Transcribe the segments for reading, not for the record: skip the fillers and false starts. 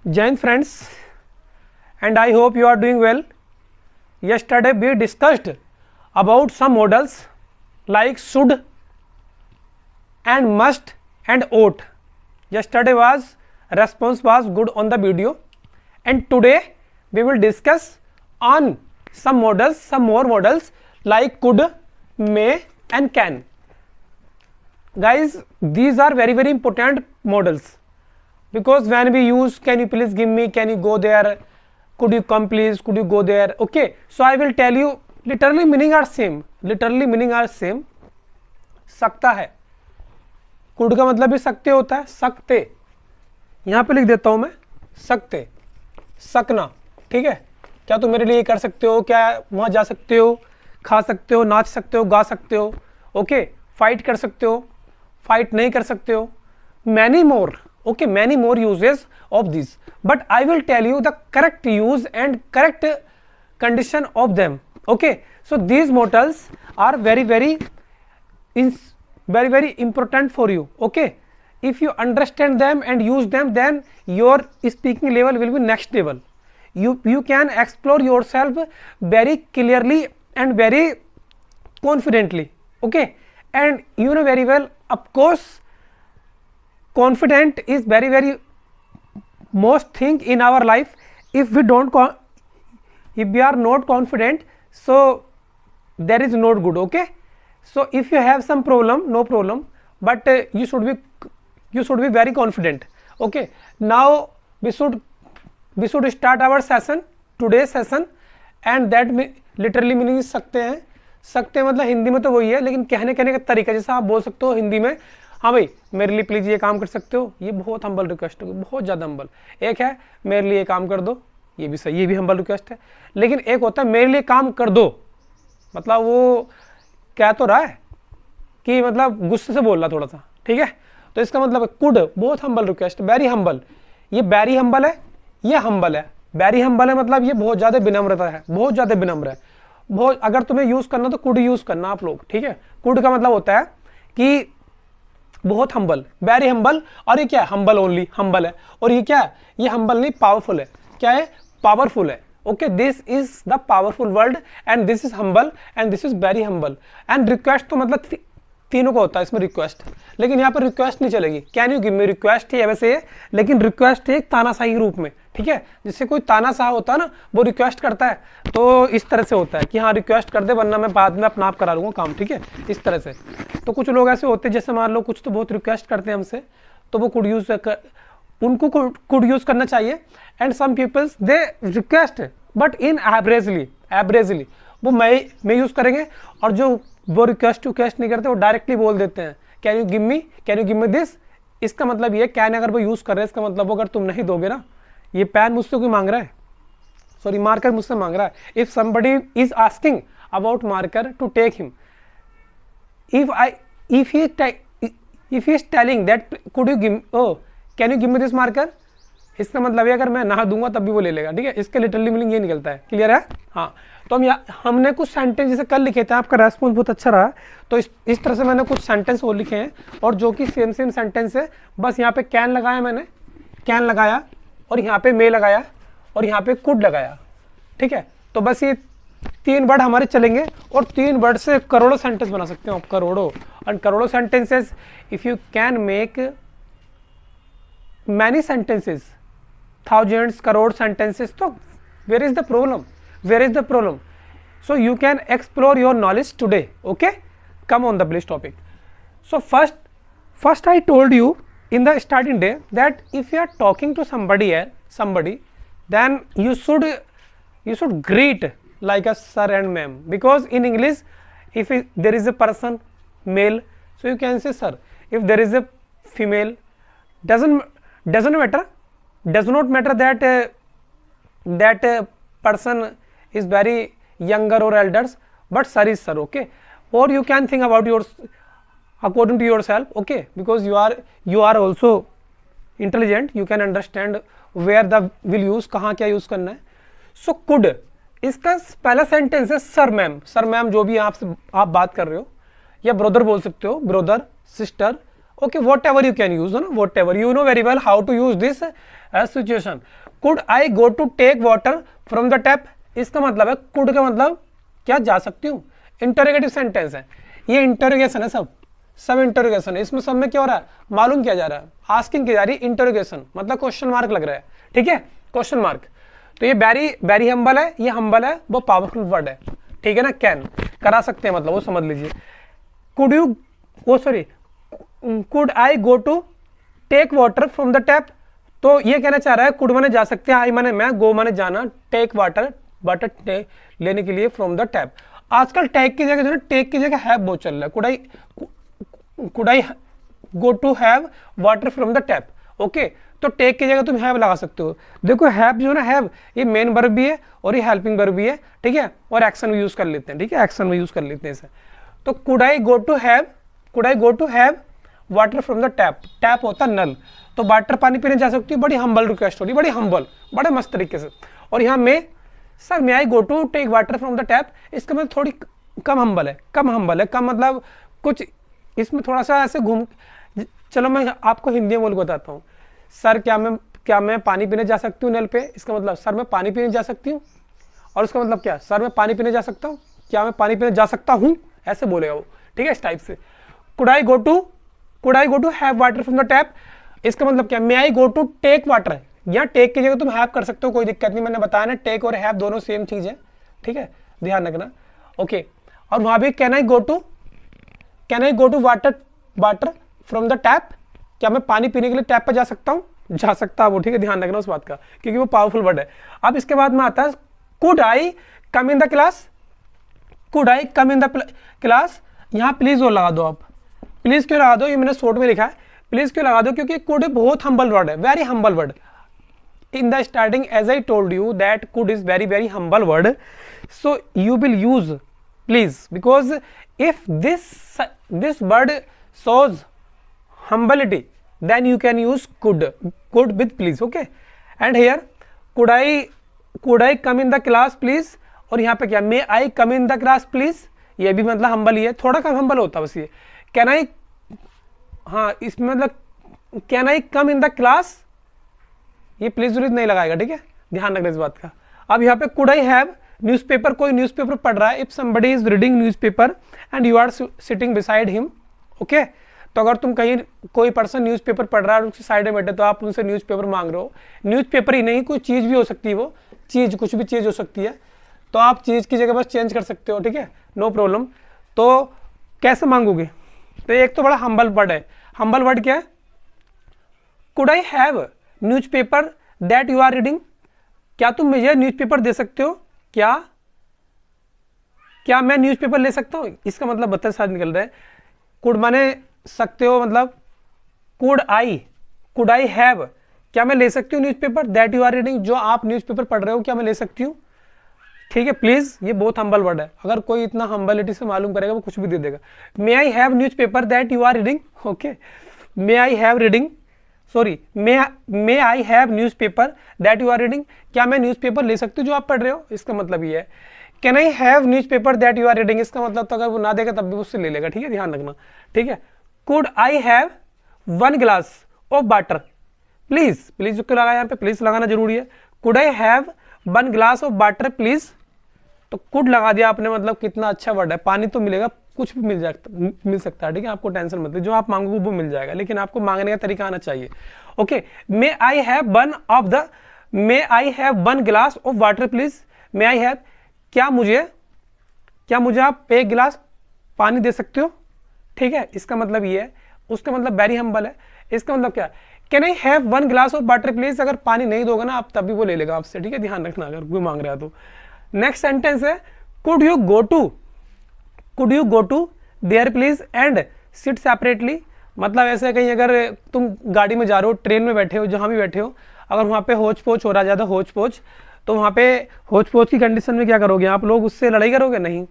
Jain friends, and I hope you are doing well. Yesterday we discussed about some models like should and must and ought. Yesterday response was good on the video, and today we will discuss on some more models like could, may and can. Guys, these are very important models, because when we use can you please give me, can you go there, could you come please, could you go there. Okay, so I will tell you, literally meaning are same. सकता है, could का मतलब भी सकते होता है, सकते, यहाँ पे लिख देता हूँ मैं, सकते, सकना, ठीक है। क्या तुम मेरे लिए कर सकते हो, क्या वहाँ जा सकते हो, खा सकते हो, नाच सकते हो, गा सकते हो, ओके, फाइट कर सकते हो, फाइट नहीं कर सकते हो, many more, okay, many more uses of these, but I will tell you the correct use and correct condition of them. Okay, so these models are very important for you. Okay, if you understand them and use them, then your speaking level will be next level. You can explore yourself very clearly and very confidently. Okay, and you know very well, of course, confident is very most thing in our life. If we are not confident, so there is not good. Okay, so if you have some problem, no problem, but you should be very confident. Okay, now we should start our session, today's session, and that literally meaning सकते हैं मतलब हिंदी में तो वही है, लेकिन कहने का तरीका, जैसा आप बोल सकते हो हिंदी में, हाँ भाई मेरे लिए प्लीज़ ये काम कर सकते हो, ये बहुत हम्बल रिक्वेस्ट होगी, बहुत ज़्यादा हम्बल। एक है मेरे लिए काम कर दो, ये भी सही, ये भी हम्बल रिक्वेस्ट है। लेकिन एक होता है मेरे लिए काम कर दो, मतलब वो क्या तो रहा है कि मतलब गुस्से से बोल रहा थोड़ा सा, ठीक है। तो इसका मतलब है कुड, बहुत हम्बल रिक्वेस्ट, वेरी हम्बल। ये वेरी हम्बल है, ये हम्बल है। वेरी हम्बल है मतलब ये बहुत ज़्यादा विनम्रता है, बहुत ज़्यादा विनम्र है, बहुत। अगर तुम्हें यूज़ करना तो कुड यूज़ करना आप लोग, ठीक है। कुड का मतलब होता है कि बहुत हम्बल, वेरी हम्बल, और ये क्या है, हम्बल ओनली, हम्बल है। और ये क्या है, ये हम्बल नहीं, पावरफुल है। क्या है, पावरफुल है। Okay, this is the powerful word, and this is humble, and this is very humble. And request तो मतलब तीनों का होता है इसमें रिक्वेस्ट, लेकिन यहाँ पर रिक्वेस्ट नहीं चलेगी। Can you give me, request ही है वैसे ये, लेकिन रिक्वेस्ट है एक तानाशाही रूप में, ठीक है। जिससे कोई तानाशाह होता है ना, वो रिक्वेस्ट करता है, तो इस तरह से होता है कि हाँ रिक्वेस्ट कर दे, वरना मैं बाद में अपना आप करा लूँगा काम, ठीक है, इस तरह से। तो कुछ लोग ऐसे होते हैं, जैसे मान लो कुछ तो बहुत रिक्वेस्ट करते हैं हमसे, तो वो कुड यूज उनको कुड यूज करना चाहिए। And some peoples they request but in averagely वो मैं यूज करेंगे, और जो वो रिक्वेस्ट नहीं करते वो डायरेक्टली बोल देते हैं can you give me this. इसका मतलब ये कैन अगर वो यूज कर रहे हैं, इसका मतलब अगर तुम नहीं दोगे ना, ये पेन मुझसे कोई मांग रहा है, सॉरी मार्कर मुझसे मांग रहा है। If somebody is asking about marker to take him, if he is telling that could you give, oh can you give me this marker, इसका मतलब है अगर मैं ना दूंगा तब भी वो ले लेगा, ठीक है। इसके लिटरली मीनिंग ये निकलता है, क्लियर है। हाँ, तो हमने कुछ सेंटेंस जैसे कल लिखे थे, आपका रेस्पॉन्स बहुत अच्छा रहा, तो इस तरह से मैंने कुछ सेंटेंस और लिखे हैं, और जो कि सेम सेंटेंस है, बस यहाँ पे कैन लगाया मैंने, कैन लगाया, और यहाँ पे मे लगाया, और यहाँ पे कुड लगाया, ठीक है। तो बस ये 3 वर्ड हमारे चलेंगे, और 3 वर्ड से करोड़ों सेंटेंस बना सकते हो आप, करोड़ों और करोड़ों sentences. If you can make many sentences, thousands crore sentences, तो where is the problem? So you can explore your knowledge today. Okay, come on the bliss topic. So first I told you in the starting day that if you are talking to somebody, then you should greet like a sir and ma'am, because in English if there is a person male, so you can say sir. If there is a female, does not matter that person is very younger or elders, but sir is sir. Okay, or you can think about according to yourself. Okay, because you are also intelligent, you can understand where the will use, कहाँ क्या use करना है। So could, इसका पहला sentence है sir ma'am जो भी आप बात कर रहे हो, या ब्रदर बोल सकते हो, brother, sister, Okay, whatever you can use, no? Whatever you know very well how to use this situation. Could I go to take water from the tap? इसका मतलब है could का मतलब क्या जा सकती हूँ, इंटरोगेटिव सेंटेंस है, ये इंटरोगेशन है, सब इंटरोगेशन है, इसमें सब में क्या हो रहा है, मालूम किया जा रहा है, आस्किंग की जा रही है, इंटरोगेशन मतलब क्वेश्चन मार्क लग रहा है, ठीक है, क्वेश्चन मार्क। तो ये वेरी हम्बल है, ये हम्बल है, वो पावरफुल वर्ड है, ठीक है ना, कैन करा सकते हैं मतलब वो समझ लीजिए। Could you could I go to take water from the tap, तो ये कहना चाह रहा है कुड माने जा सकते हैं, आई माने मैं, गो माने जाना, टेक वाटर लेने के लिए फ्रॉम द टैप। आजकल टेक की जगह जो है टेक की जगह हैव बहुत चल रहा है, could I go to have water from the tap, okay. तो टेक की जगह तुम हैव लगा सकते हो। देखो हैव जो है ना, हैव ये मेन वर्ब भी है और ये हेल्पिंग वर्ब भी है, ठीक है, और एक्शन में यूज कर लेते हैं, ठीक है, एक्शन में यूज कर लेते हैं इसे। तो could I go to have water from the tap, tap होता नल, तो वाटर पानी पीने जा सकती हूँ, बड़ी हम्बल रिक्वेस्ट हो रही, बड़ी हम्बल, बड़े मस्त तरीके से। और यहाँ में sir may I go to take water from the tap, इसका मतलब थोड़ी कम हम्बल है, कम मतलब कुछ इसमें थोड़ा सा ऐसे घूम, चलो मैं आपको हिंदी में बोल बताता हूँ। सर क्या मैं पानी पीने जा सकती हूँ नल पे, इसका मतलब सर मैं पानी पीने जा सकती हूँ, और उसका मतलब क्या, सर मैं पानी पीने जा सकता हूँ, क्या मैं पानी पीने जा सकता हूँ, ऐसे बोलेगा वो, ठीक है, इस टाइप से। Could I go to have water from the tap, इसका मतलब क्या, may I go to take water, यहाँ टेक की जगह तुम हैव कर सकते हो, कोई दिक्कत नहीं, मैंने बताया ना टेक और हैव दोनों सेम चीज है, ठीक है, ध्यान रखना, ओके। और वहां भी can I go to water from the tap, क्या मैं पानी पीने के लिए टैप पर जा सकता हूँ, जा सकता वो, ठीक है, ध्यान रखना उस बात का, क्योंकि वो पावरफुल वर्ड है। अब इसके बाद में आता है could I come in the class, यहाँ प्लीज वो लगा दो आप, प्लीज क्यों लगा दो, ये मैंने शॉर्ट में लिखा है, प्लीज क्यों लगा दो, क्योंकि कुड बहुत हम्बल वर्ड है, very humble word. In the starting, as I told you that could is very humble word, so you will use please, because if this word shows humility, then you can use could with please, okay। And here could I come in the class please, और यहाँ पे क्या, may I come in the class please, ये भी मतलब humble ही है, थोड़ा कम humble होता है बस ये। कैन आई, हाँ इसमें मतलब can I come in the class, ये प्लीज नहीं लगाएगा, ठीक है, ध्यान रखना इस बात का। अब यहाँ पे कुड आई हैव न्यूज़पेपर, कोई न्यूज़पेपर पढ़ रहा है, if somebody is reading newspaper and you are sitting beside him, okay. तो अगर तुम कहीं कोई पर्सन न्यूज़पेपर पढ़ रहा है और उसके साइड में बैठे, तो आप उनसे न्यूज़पेपर मांग रहे हो, न्यूज़पेपर ही नहीं कोई चीज़ भी हो सकती है, वो चीज़ कुछ भी चीज़ हो सकती है, तो आप चीज़ की जगह बस चेंज कर सकते हो, ठीक है, नो प्रॉब्लम। तो कैसे मांगोगे, तो एक तो बड़ा हम्बल वर्ड है, हम्बल वर्ड क्या है, could I have newspaper that you are reading, क्या तुम मुझे न्यूज़पेपर दे सकते हो, क्या मैं न्यूज़पेपर ले सकता हूं, इसका मतलब 32 साल निकल रहा है। कुड माने सकते हो, मतलब कुड आई हैव, क्या मैं ले सकती हूँ newspaper that you are reading, जो आप न्यूज़पेपर पढ़ रहे हो, क्या मैं ले सकती हूँ, ठीक है, प्लीज, ये बहुत हम्बल वर्ड है, अगर कोई इतना हम्बलिटी से मालूम करेगा वो कुछ भी दे देगा। May I have newspaper that you are reading, okay, may I have reading, sorry may I have newspaper that you are reading, क्या मैं न्यूज़पेपर ले सकती हूँ जो आप पढ़ रहे हो, इसका मतलब ये है। Can I have newspaper that you are reading, इसका मतलब तो अगर वो ना देगा तब भी उससे ले लेगा, ठीक है, ध्यान रखना, ठीक है। Could I have 1 glass of water, please क्यों लगा, यहाँ पे प्लीज लगाना जरूरी है। Could I have 1 glass of water please, तो कुड लगा दिया आपने, मतलब कितना अच्छा वर्ड है, पानी तो मिलेगा, कुछ भी मिल सकता है, ठीक है, आपको टेंशन मत लो, जो आप मांगोगे वो मिल जाएगा, लेकिन आपको मांगने का तरीका आना चाहिए, okay. May I have 1 glass of water please, may I have, क्या मुझे आप 1 गिलास पानी दे सकते हो, ठीक है, इसका मतलब ये है, उसका मतलब वेरी हम्बल है, इसका मतलब क्या, can I have 1 glass of water please, अगर पानी नहीं दोगे ना आप तब भी वो ले लेगा आपसे, ठीक है, ध्यान रखना अगर कोई मांग रहा है तो। नेक्स्ट सेंटेंस है could you go to there please and sit separately, मतलब ऐसे कहीं अगर तुम गाड़ी में जा रहे हो, ट्रेन में बैठे हो, जहां भी बैठे हो, अगर वहां पे होच पोच हो रहा है, ज्यादा होच पोच, तो वहां पे होच पोच की कंडीशन में क्या करोगे आप लोग, उससे लड़ाई करोगे, नहीं,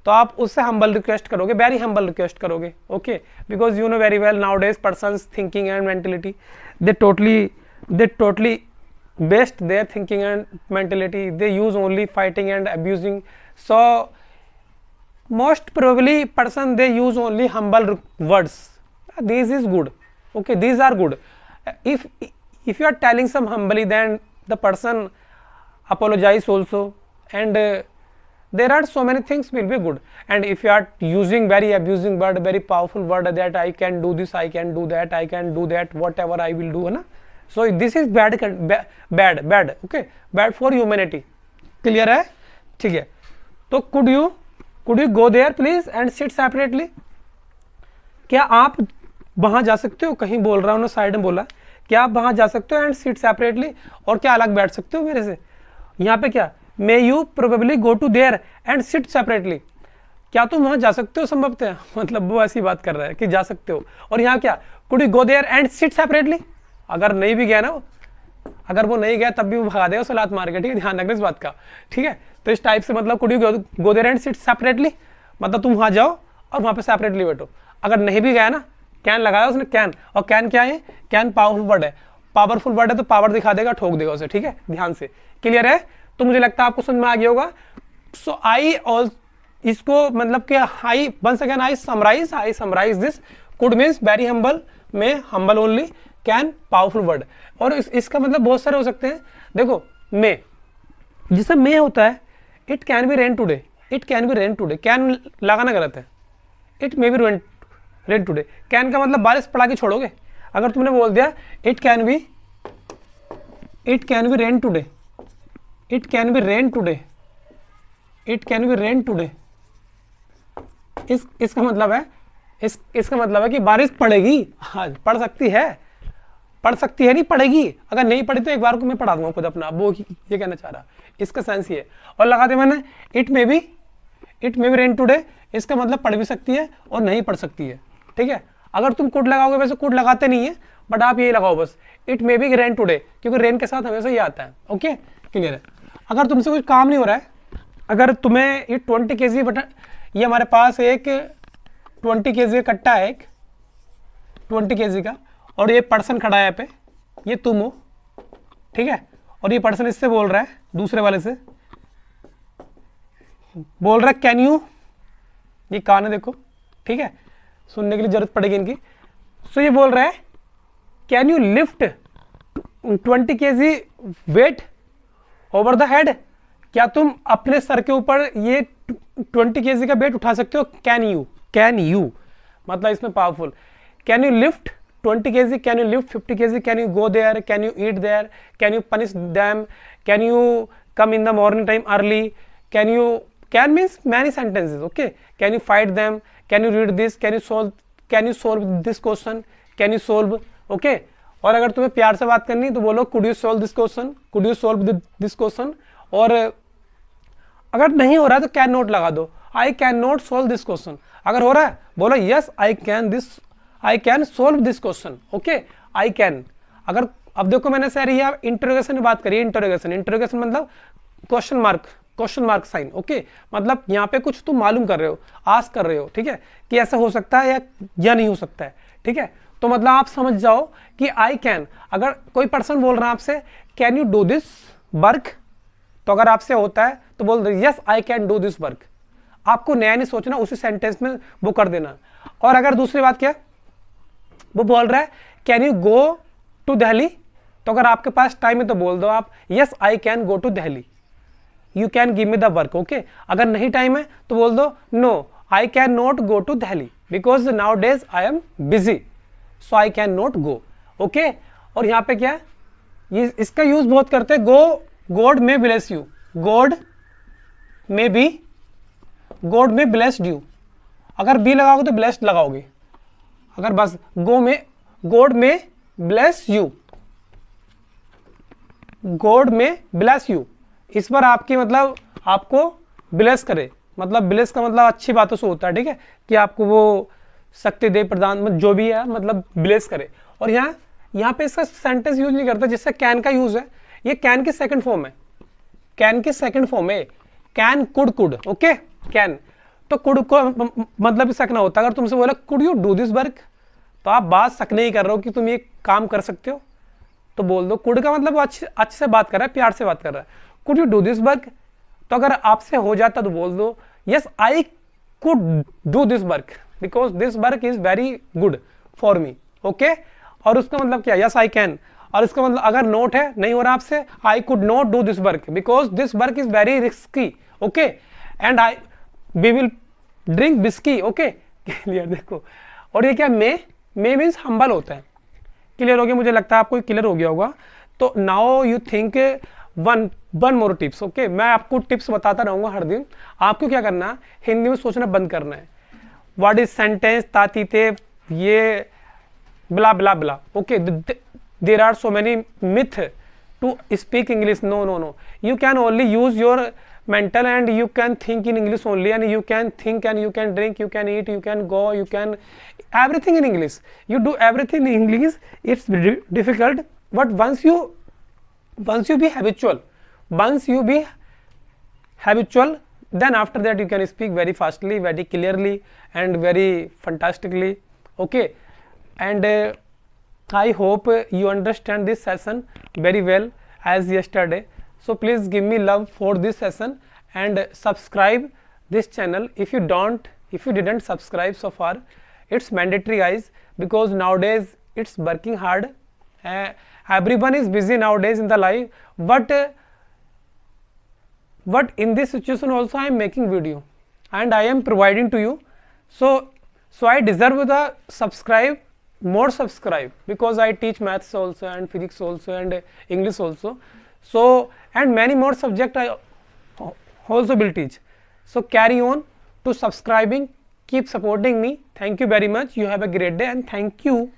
तो आप उससे हम्बल रिक्वेस्ट करोगे, वेरी हम्बल रिक्वेस्ट करोगे, okay, because you know very well now days persons thinking and mentality, they totally best their thinking and mentality, they use only fighting and abusing, so most probably person they use only humble words, this is good, okay, these are good. If you are telling some humbly, then the person apologize also, and there are so many things will be good. And if you are using very abusing word, very powerful word, that I can do this, I can do that, I can do that, whatever I will do, है ना, so this is bad, okay, bad for humanity. Clear है? ठीक है. तो could you go there please and sit separately? क्या आप वहां जा सकते हो? कहीं बोल रहा हूँ ना, साइड में बोला, क्या आप वहां जा सकते हो एंड सीट सेपरेटली, और क्या अलग बैठ सकते हो मेरे से? यहाँ पे क्या, may you probably go to there and sit separately, क्या तुम वहां जा सकते हो संभवतः, मतलब वो ऐसी बात कर रहा है कि जा सकते हो. और यहाँ क्या, could you go there and sit separately, अगर नहीं भी गया ना, अगर वो नहीं गया तब भी वो भगा देगा उसे लात मार के, ठीक है, ध्यान रखना इस बात का, ठीक है. तो इस टाइप से मतलब could you go there and sit separately, मतलब तुम वहां जाओ और वहां पे सेपरेटली बैठो. अगर नहीं भी गया ना, कैन लगाया उसने, कैन, और कैन क्या है, कैन पावरफुल वर्ड है, पावरफुल वर्ड है तो पावर दिखा देगा, ठोक देगा उसे, ठीक है, ध्यान से. क्लियर है? तो मुझे लगता है आपको समझ में आ गया होगा. सो आई ऑल, इसको मतलब कि I once again I summarise this. Could means very humble, may humble only, can powerful word. और इसका मतलब बहुत सारे हो सकते हैं. देखो मे, जिससे मे होता है, it can be rain today, it can be rain today, can लगाना गलत है, it may be rain today. Can का मतलब बारिश पड़ा के छोड़ोगे. अगर तुमने बोल दिया it can be rain today, it can be rain today, it can be rain today, इसका मतलब है, इसका मतलब है कि बारिश पड़ेगी. हाँ, पड़ सकती है नहीं पड़ेगी. अगर नहीं पड़ी तो एक बार को मैं पढ़ा दूंगा खुद अपना, वो ये कहना चाह रहा, इसका सेंस ये. और लगा दे मैंने it may be rain today, इसका मतलब पड़ भी सकती है और नहीं पड़ सकती है, ठीक है. अगर तुम कुड लगाओगे, वैसे कुड लगाते नहीं है, बट आप ये लगाओ बस, it may be rain today, क्योंकि रेन के साथ हमेशा ये आता है. ओके, क्लियर है? अगर तुमसे कुछ काम नहीं हो रहा है, अगर तुम्हें ये 20 kg बटन, ये हमारे पास एक 20 kg का कट्टा है, एक 20 kg का, और ये पर्सन खड़ा है यहाँ पे, ये तुम हो, ठीक है. और ये पर्सन इससे बोल रहा है, दूसरे वाले से बोल रहा है कैन यू, ये कान है देखो, ठीक है, सुनने के लिए जरूरत पड़ेगी इनकी. सो ये बोल रहा है can you lift 20 kg weight over the head, क्या तुम अपने सर के ऊपर ये 20 kg का वेट उठा सकते हो? कैन यू मतलब इसमें powerful. Can you lift 20 kg, can you lift 50 kg, can you go there, can you eat there, can you punish them, can you come in the morning time early, can means many sentences. Okay, can you fight them, can you read this, can you solve this question, can you solve. Okay, और अगर तुम्हें प्यार से बात करनी तो बोलो could you solve this question, could you solve this question. और अगर नहीं हो रहा है तो कैन नॉट लगा दो, आई can not solve this question. अगर हो रहा है बोलो yes I can solve this question. Okay, I can. अगर अब देखो मैंने सर ये इंटरोगेशन की बात करी, इंटरोगेशन मतलब क्वेश्चन मार्क साइन. ओके, मतलब यहाँ पे कुछ तुम मालूम कर रहे हो, आस्क कर रहे हो, ठीक है, कि ऐसा हो सकता है या नहीं हो सकता है, ठीक है. तो मतलब आप समझ जाओ कि आई कैन. अगर कोई पर्सन बोल रहा है आपसे can you do this work, तो अगर आपसे होता है तो बोल दो yes I can do this work. आपको नया नहीं सोचना, उसी सेंटेंस में वो कर देना. और अगर दूसरी बात क्या, वो बोल रहा है can you go to Delhi, तो अगर आपके पास टाइम है तो बोल दो आप yes I can go to Delhi, you can give me the work. Okay, अगर नहीं टाइम है तो बोल दो no I can not go to Delhi because now days I am busy, so I can not go. Okay, और यहाँ पे क्या है, ये इसका यूज बहुत करते हैं, God may bless you, God may blessed you. अगर बी लगाओगे तो ब्लेस्ड लगाओगे. अगर बस God may bless you, God may bless you, इस पर आपकी मतलब आपको ब्लेस करे, मतलब ब्लेस का मतलब अच्छी बातों से होता है, ठीक है, कि आपको वो शक्ति दे, प्रदान, जो भी है मतलब ब्लेस करे. और यहाँ पे इसका सेंटेंस यूज नहीं करता जिससे कैन का यूज है. ये कैन की सेकंड फॉर्म है, कैन कुड. ओके, कैन तो कुड को मतलब सकना होता है. अगर तुमसे बोला could you do this work, तो आप बात सक नहीं कर रहे हो कि तुम ये काम कर सकते हो, तो बोल दो कुड का मतलब वो अच्छे से बात कर रहा है, प्यार से बात कर रहा है. Could you do this work, तो अगर आपसे हो जाता तो बोल दो yes I could do this work because this work is very good for me, okay. और उसका मतलब क्या, यस आई कैन, और इसका मतलब अगर नोट है, नहीं हो रहा आपसे, I could not do this work because this work is very risky, okay, and I we will drink whisky, okay, clear. देखो, और ये क्या, मे मीन्स हम्बल होता है। क्लियर हो गया, मुझे लगता है आपको क्लियर हो गया होगा। तो now you think one more tips, okay. मैं आपको टिप्स बताता रहूंगा हर दिन, आपको क्या करना है, हिंदी में सोचना बंद करना है। व्हाट इज सेंटेंस, तातीते, ये blah blah blah, okay, there are so many myth to speak English, no, you can only use your mental and you can think in English only, and you can think and you can drink, you can eat, you can go, you can everything in English, you do everything in English. It's difficult, but once you be habitual, then after that you can speak very fastly, very clearly and very fantastically, okay. And I hope you understand this session very well as yesterday. So please give me love for this session and subscribe this channel. If you didn't subscribe so far, it's mandatory guys, because nowadays it's working hard. Everyone is busy nowadays in the life, but in this situation also I am making video and I am providing to you. So I deserve the more subscribe, because I teach maths also and physics also and English also. So and many more subject I also will teach. So carry on to subscribing, keep supporting me. Thank you very much. You have a great day and thank you.